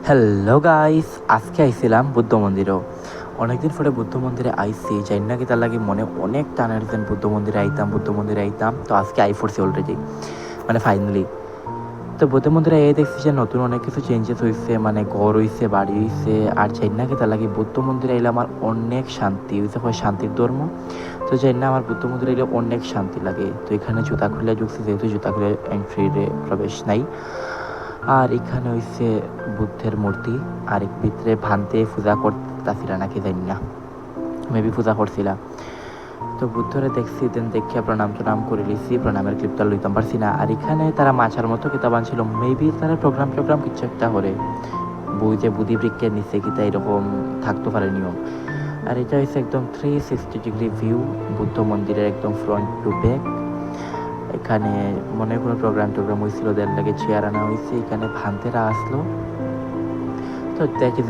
Hello guys, আজকে আইছিলাম বুদ্ধ মন্দিরও। অনেকদিন পরে বুদ্ধ মন্দিরে আইছি, যাই না কি তার লাগে মনে অনেক টান আসছেন বুদ্ধ মন্দিরে আইতাম। তো আজকে আই পড়ছি অলরেডি, মানে ফাইনালি। তো বুদ্ধ মন্দিরে এই দেখছি যে নতুন অনেক কিছু চেঞ্জেস হয়েছে, মানে ঘর হয়েছে, বাড়ি হয়েছে। আর যাই না কি তার লাগে বুদ্ধ মন্দিরে আইলে আমার অনেক শান্তি হয়েছে, হয় শান্তির ধর্ম। তো যাই না আমার বুদ্ধ মন্দিরে আইলে অনেক শান্তি লাগে। তো এখানে জুতা খুলে ঢুকছি, যেহেতু জুতা খুলে এন্ট্রিরে প্রবেশ নাই। আর এখানে হইছে বুদ্ধের মূর্তি, আর এক ভিতরে ভান্তে পূজা করতেছিলা নাকি জানি না, মেবি পূজা করছিলা। তো বুদ্ধরে দেখছি, দেন দেখিয়া প্রণাম টনাম করে লিছি, প্রণামের ক্লিপটা লইতাম পারছি না। আর এখানে তারা মাছার মতো কিতাব আনছিল, মেবি তারা প্রোগ্রাম কিছু একটা করে বই যে বুদ্ধি বৃক্ষের নিচে কিতা এরকম থাকতে পারে নিয়ম। আর এটা হচ্ছে একদম 360 ডিগ্রি ভিউ বুদ্ধ মন্দিরের, একদম ফ্রন্ট টু ব্যাক। এখানে মনে কোনো প্রোগ্রাম হয়েছিল, দেড় লাগে চেয়ার আনা হয়েছে, এখানে ভান্তেরা আসলো। তো দেখি